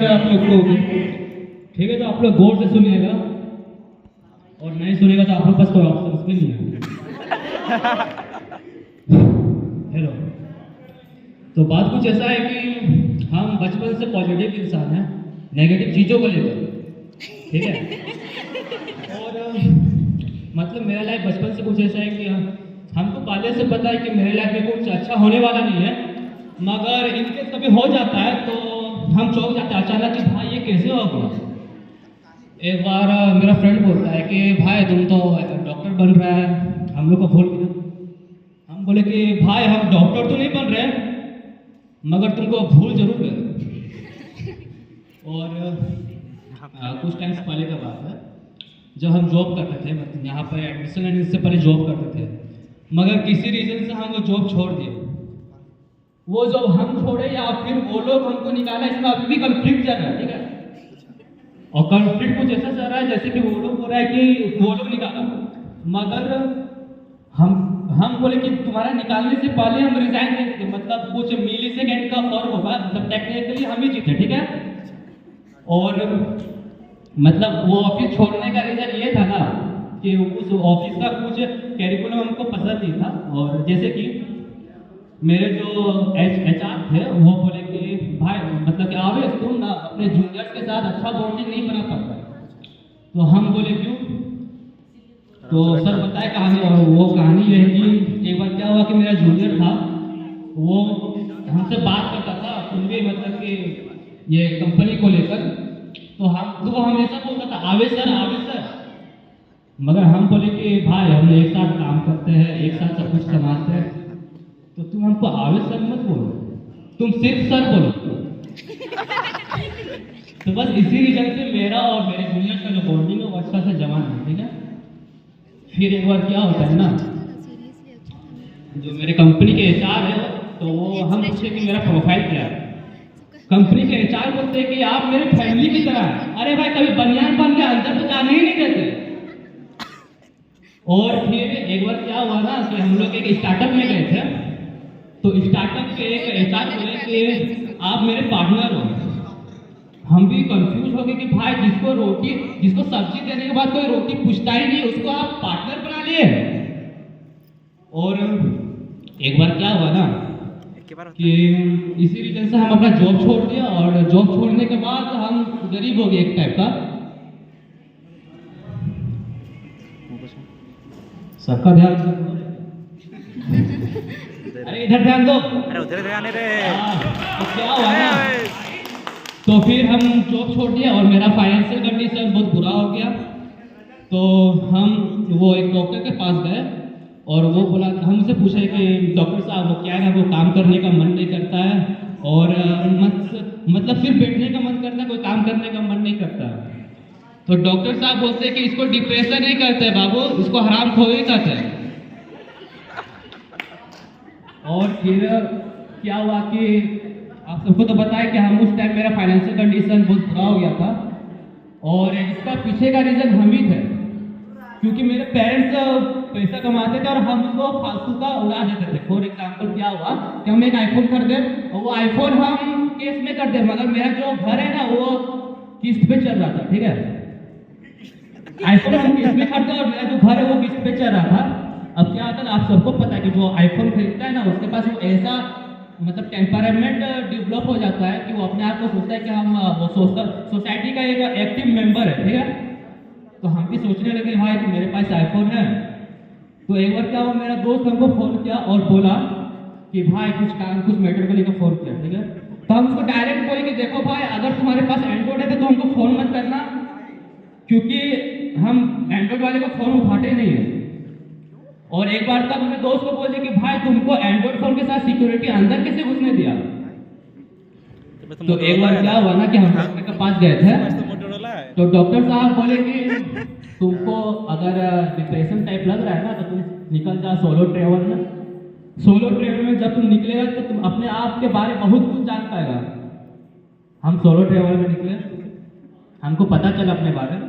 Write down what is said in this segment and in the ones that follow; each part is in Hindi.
आप लोग को ठीक है, तो आप लोग गौर से सुनिएगा और नहीं सुनेगा तो आप लोग पास कोई ऑप्शन भी नहीं है। हेलो, तो बात कुछ ऐसा है कि हम बचपन से पॉजिटिव इंसान हैं, नेगेटिव चीज़ों को लेकर, ठीक है। और मतलब मेरा लाइफ बचपन से कुछ ऐसा है कि हमको पहले से पता है कि मेरे लाइफ में कुछ अच्छा होने वाला नहीं है, मगर इनके कभी हो जाता है तो हम चौंक जाते हैं अचानक कि भाई ये कैसे हो गया। एक बार मेरा फ्रेंड बोलता है कि भाई तुम तो डॉक्टर बन रहा है, हम लोग को भूल गया। हम बोले कि भाई हम डॉक्टर तो नहीं बन रहे मगर तुमको भूल जरूर गए। और कुछ टाइम पहले का बात है, जब हम जॉब करते थे, मतलब यहाँ पर एडमिशन लेने से पहले जॉब करते थे, मगर किसी रीज़न से हम वो जॉब छोड़ दिए। वो जॉब हम छोड़े या फिर वो लोग हमको निकाला, इसमें अभी भी कन्फ्लिक्ट चल रहा है, ठीक है। और कन्फ्लिक्ट कुछ ऐसा चल रहा है जैसे कि वो लोग बोल रहा है कि वो लोग निकाला, मगर हम बोले कि तुम्हारा निकालने से पहले हम रिजाइन दे देते, मतलब कुछ मिली सेकेंड का फर्क होगा, मतलब टेक्निकली हम ही जीते, ठीक है। और मतलब वो ऑफिस छोड़ने का रीजन ये था ना कि उस ऑफिस का कुछ कैरिकुलम हमको पसंद नहीं था। और जैसे कि मेरे जो HR थे वो बोले कि भाई मतलब कि आवेश तुम ना अपने जूनियर्स के साथ अच्छा बॉन्डिंग नहीं बना पाता। तो हम बोले क्यों, तो सर बताए कहानी। और वो कहानी ये है कि एक बार क्या हुआ कि मेरा जूनियर था, वो हमसे बात करता था पूरी मतलब कि ये कंपनी को लेकर, तो वो हमेशा बोलता था आवेश सर आवेश सर। मगर हम बोले कि भाई हम एक साथ काम करते हैं, एक साथ सब कुछ कमाते हैं, तो तुम हमको आवेश सर मत बोलो, तुम सिर्फ सर बोलो। तो बस इसी रीजन से मेरा और मेरे जूनियर का जो बॉन्डिंग है वो अच्छा से जमा है, ठीक है। फिर एक बार क्या होता है ना, जो मेरे कंपनी के HR है तो वो हम पूछे कि मेरा प्रोफाइल क्या है। कंपनी के HR बोलते हैं कि आप मेरे फैमिली की तरह हैं। अरे भाई कभी बनियान बन के अंदर तो जाने ही नहीं देते। और फिर एक बार क्या हुआ ना कि हम लोग एक स्टार्टअप में गए थे, तो स्टार्टअप के एक HR बोले कि आप मेरे पार्टनर हो। हम भी कंफ्यूज हो गए कि भाई जिसको सब्जी देने के बाद कोई रोटी पूछता ही नहीं, उसको आप पार्टनर बना लिए। और एक बार क्या हुआ ना कि इसी रीजन से हम अपना जॉब छोड़ दिया, और जॉब छोड़ने के बाद हम गरीब हो गए एक टाइप का। सबका ध्यान अरे इधर ध्यान दो, अरे उधर ध्यान दे। तो क्या हुआ ना, तो फिर हम जॉब छोड़ दिया और मेरा फाइनेंशियल कंडीशन बहुत बुरा हो गया। तो हम वो एक डॉक्टर के पास गए और वो बोला, हमसे पूछे कि डॉक्टर साहब वो क्या है, वो काम करने का मन नहीं करता है और मतलब सिर्फ बैठने का मन करता है, कोई काम करने का मन नहीं करता। तो डॉक्टर साहब बोलते हैं कि इसको डिप्रेशन नहीं कहते बाबू, इसको हरामखोरी कहते हैं। और फिर क्या हुआ कि आप सबको तो पता है कि हम उस टाइम मेरा फाइनेंशियल कंडीशन बहुत बुरा हो गया था, और इसका पीछे का रीज़न हम ही थे, क्योंकि मेरे पेरेंट्स पैसा कमाते थे और हम उसको फालतू का उड़ा देते थे। फॉर एग्जाम्पल क्या हुआ कि हम एक आईफोन खरीदे और वो आईफोन हम केस में कर दे, मगर मेरा जो घर है ना वो किस्त पे चल रहा था, ठीक है। आईफोन हम किस्त में खरीदे और मेरा जो घर है वो किस्त पे चल रहा था। अब क्या होता है, आप सबको पता है कि जो आईफोन खरीदता है ना उसके पास वो ऐसा मतलब टेम्परामेंट डेवलप हो जाता है कि वो अपने आप को सोचता है कि हम वो सोसाइटी का एक एक्टिव मेंबर है, ठीक है। तो हम भी सोचने लगे भाई कि मेरे पास आईफोन है। तो एक बार क्या हुआ, मेरा दोस्त हमको फोन किया और बोला कि भाई कुछ मैटर को लेकर फोन किया, ठीक है। तो हम उसको डायरेक्ट बोले कि देखो भाई अगर तुम्हारे पास एंड्रॉइड है तो हमको फोन मत करना, क्योंकि हम एंड्रॉइड वाले को फोन उठाते नहीं है। और एक बार तक अपने दोस्त को बोले कि भाई तुमको एंड्रॉइड फोन के साथ सिक्योरिटी अंदर कैसे घुसने दिया। तो एक बार क्या हुआ ना कि हम डॉक्टर के पास गए थे, तो डॉक्टर साहब बोले कि तुमको अगर डिप्रेशन टाइप लग रहा है ना तो तुम निकल जा सोलो ट्रेवल में। सोलो ट्रेवल में जब तुम निकलेगा तो तुम अपने आप के बारे में बहुत कुछ जान पाएगा। हम सोलो ट्रेवल में निकले, हमको पता चला अपने बारे में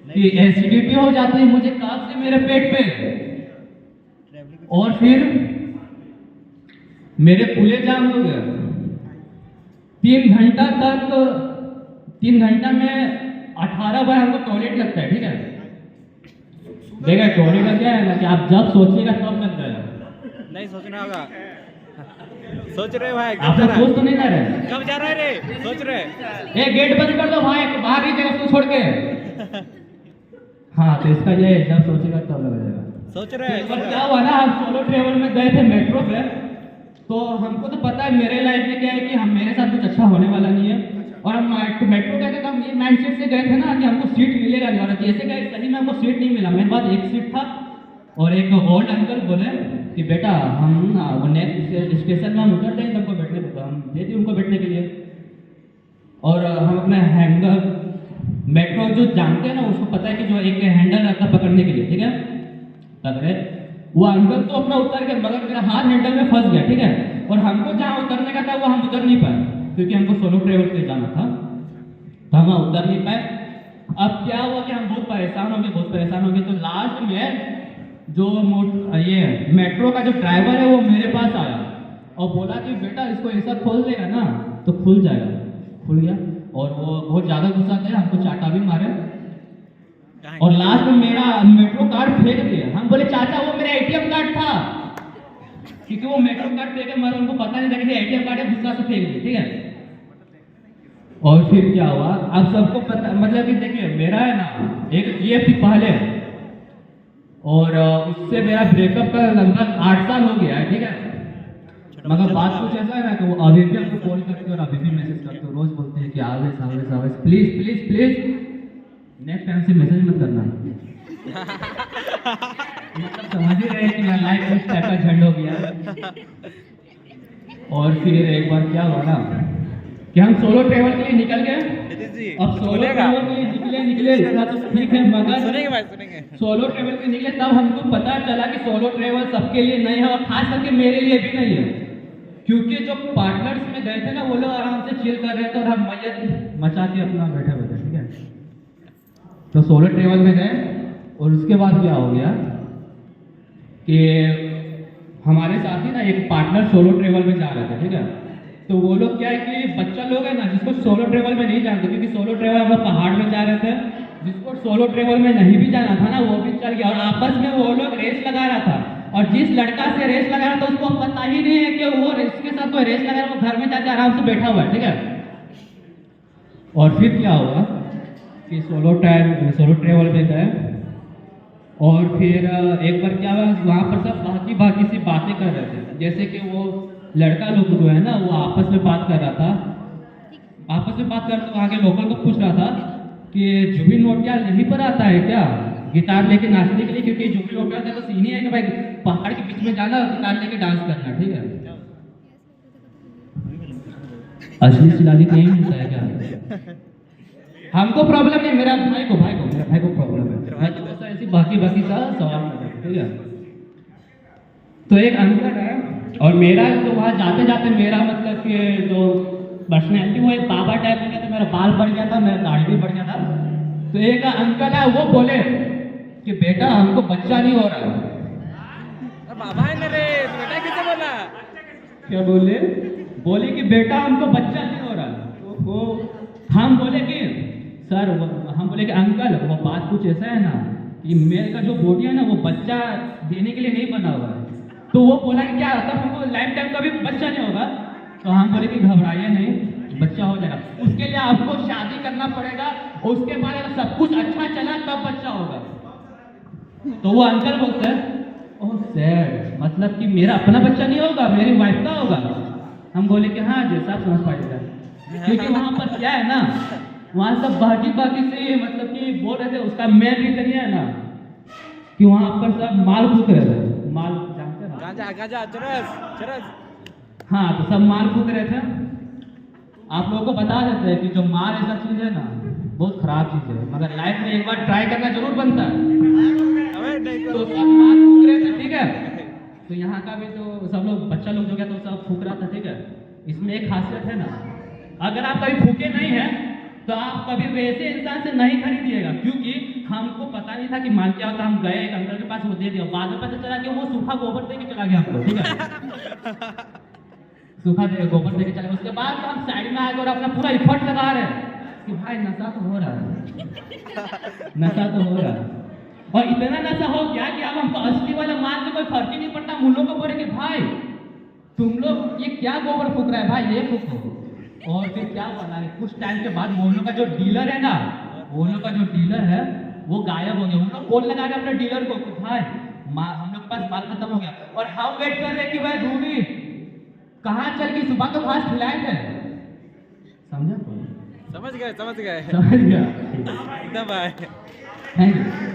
कि एसिडिटी हो जाती है मुझे कफ से मेरे पेट पे, और फिर मेरे पुले जाम हो गए। 3 घंटा में 18 बार हमको टॉयलेट लगता है, ठीक है। देखा टॉयलेट का क्या है ना कि आप जब सोचिएगा तब लग जाएगा। नहीं सोचना होगा। सोच रहे हो भाई, आप लोग सोच तो नहीं ना रहे? कब जा रहा है रे? सोच रहे। गेट बंद कर दो भाई, बाहर ही जगह उसको छोड़ के। हाँ तो इसका ये जब सोचेगा तब लग जाएगा। सोच रहे पर क्या हुआ ना, हम सोलो ट्रेवल में गए थे मेट्रो पे, तो हमको तो पता है मेरे लाइफ में क्या है कि हम मेरे साथ कुछ अच्छा होने वाला नहीं है, और हम मेट्रो गए थे तो हम ये माइंडसेट से गए थे ना कि हमको सीट मिलेगा नहीं, और जैसे गए सही में हमको सीट नहीं मिला। मेरे पास एक सीट था और एक ओल्ड अंकल बोले कि बेटा हम वो नेक्स्ट स्टेशन में हम उतर देंगे तुमको बैठने को, हम दे दिए उनको बैठने के लिए। और हम अपना हैंडल मेट्रो जो जानते हैं ना उसको पता है कि जो एक हैंडल रहता है पकड़ने के लिए, ठीक है, पकड़े वो अंकल तो अपना उतर गया, मगर मेरा हाथ हैंडल में फंस गया, ठीक है। और हमको जहाँ उतरने का था वो हम उतर नहीं पाए क्योंकि हमको सोलो ट्रेवल के लिए जाना था, तो हम उतर नहीं पाए। अब क्या हुआ कि हम बहुत परेशान हो गए। तो लास्ट में जो ये मेट्रो का जो ड्राइवर है वो मेरे पास आया और बोला कि बेटा इसको ऐसा खोल देगा ना तो खुल जाएगा। खुल गया और वो बहुत ज़्यादा गुस्सा थे, हमको चाटा भी मारे और लास्ट में मेरा मेट्रो कार्ड फेंक दिया। हम बोले चाचा वो मेरा एटीएम कार्ड था, क्योंकि वो मेट्रो कार्ड फेंके मगर उनको पता नहीं था कि एटीएम कार्ड है, गुस्सा से फेंक दिया, ठीक है। और फिर क्या हुआ, आप सबको पता, मतलब कि देखिए मेरा है ना एक ये थी पहले और उससे मेरा ब्रेकअप का लगभग 8 साल हो गया है, ठीक है। मगर बात कुछ ऐसा है ना कि वो अभी भी आपको कॉल करते और अभी भी मैसेज करते हो, रोज बोलते हैं कि आवेश प्लीज नेक्स्ट टाइम से मैसेज मत करना। मतलब समझ ही रहे कि मेरा लाइफ उस टाइप का झंड हो गया। और फिर एक बार क्या हुआ ना कि हम सोलो ट्रेवल के लिए निकल गए। अब सोलो ट्रेवल के लिए निकले इतना तो ठीक है, मगर सुनेंगे सोलो ट्रेवल के निकले तब हमको पता चला कि सोलो ट्रेवल सबके लिए नहीं है और खास करके मेरे लिए भी नहीं है, क्योंकि जो पार्टनर्स में गए थे ना वो लोग आराम से चिल कर रहे थे और हम मैयत मचा के अपना बैठे, ठीक है। तो सोलो ट्रेवल में गए और उसके बाद क्या हो गया कि हमारे साथ ही ना एक पार्टनर सोलो ट्रेवल में जा रहे थे, ठीक है। तो वो लोग क्या है कि बच्चा लोग है ना जिसको सोलो ट्रेवल में नहीं जानते, क्योंकि सोलो ट्रेवल हम लोग पहाड़ में जा रहे थे, जिसको सोलो ट्रेवल में नहीं भी जाना था ना वो भी चल गया और आपस में वो लोग रेस लगा रहा था। और जिस लड़का से रेस लगा रहा था उसको पता ही नहीं है कि वो इसके साथ कोई रेस लगा रहा है, वो घर में जाके आराम से बैठा हुआ है, ठीक है। और फिर क्या हुआ कि सोलो ट्रेवल में गए और फिर एक बार क्या हुआ वहाँ पर सब बाकी सी बातें कर रहे थे, जैसे कि वो लड़का लोग जो है ना वो आपस में बात कर रहा था, वहाँ के लोकल को पूछ रहा था कि जुबिन नौटियाल यहीं पर आता है क्या गिटार लेके नाचने के लिए, क्योंकि जुबिन नौटियाल का तो सीन ही है कि भाई पहाड़ के बीच में जाना और गिटार लेके डांस करना, ठीक है। असली शिलाजी नहीं मिलता है क्या? हमको प्रॉब्लम नहीं, मेरे भाई को प्रॉब्लम है, मैं तो ऐसी बाकी सा सवाल कर रहा हूँ, ठीक है। तो एक अंकल है और मेरा तो वहाँ जाते जाते मेरा मतलब कि जो पर्सनैलिटी वो एक बाबा टाइप हो गया था, मेरा बाल बढ़ गया था, मेरा दाढ़ी भी बढ़ गया था। तो एक अंकल है वो बोले कि बेटा हमको बच्चा नहीं हो रहा है। बाबा है ना रे, बेटा किसे बोला? क्या बोले कि बेटा हमको बच्चा नहीं हो रहा। तो वो हम बोले कि सर हम बोले कि अंकल वो बात कुछ ऐसा है ना कि मेरे का जो बॉडी है ना वो बच्चा देने के लिए नहीं बना हुआ है। तो वो बोला कि क्या तब हमको लाइफ टाइम कभी बच्चा नहीं होगा। तो हम बोले कि घबराइए नहीं, बच्चा हो जाएगा, उसके लिए आपको शादी करना पड़ेगा, उसके बाद अगर सब कुछ अच्छा चला तब बच्चा होगा। तो वो अंकल बोलते हैं ओह सैड, मतलब कि मेरा अपना बच्चा नहीं होगा, मेरी वाइफ का होगा। हम बोले कि हाँ जैसा आप समझ पाइएगा, क्योंकि वहाँ पर क्या है ना वहाँ सब बाकी से मतलब कि बोल रहे थे, उसका मेन रीजन ये है ना कि वहाँ पर सब माल फूक रहे थे, माल जानते हैं गांजा चरस। हाँ तो सब माल फूक रहे थे। आप लोगों को बता देते हैं कि जो माल ऐसा चीज है ना बहुत खराब चीज है, मगर लाइफ में एक बार ट्राई करना जरूर बनता है। तो सब माल फूक रहे थे, ठीक है। तो यहाँ का भी तो सब लोग बच्चा लोग जो गया तो सब फूक रहा था, ठीक है। इसमें एक खासियत है ना, अगर आप कभी फूके नहीं है तो आप कभी वैसे इंसान से नहीं खरीदिएगा, क्योंकि हमको पता नहीं था कि माल क्या होता। हम गए एक अंकल के पास, वो दे दिया, बाद में पता चला कि वो सूखा गोबर दे के चला गया हमको, ठीक है। सूखा दे गोबर दे के चले। उसके बाद तो हम साइड में आके और अपना पूरा इफर्ट लगा रहे हैं कि भाई नशा तो हो रहा है, नशा तो हो रहा है। और इतना नशा हो गया कि अब हमको असली वाला माल से कोई फर्क ही नहीं पड़ता। हम उन लोगों को बोले कि भाई तुम लोग ये क्या गोबर फूक रहा है भाई, ये फूको। और फिर क्या बना है, कुछ टाइम के बाद मोनो का जो डीलर है ना, मोनो का जो डीलर है वो गायब हो गया। उन लोग कॉल लगा रहे अपने डीलर को कि भाई हम लोग के पास माल खत्म हो गया। और हम वेट कर रहे कि भाई धूनी कहाँ चल गई, सुबह तो घास खिलाए थे। समझा? समझ गए समझ गया। एकदम भाई। Thank you.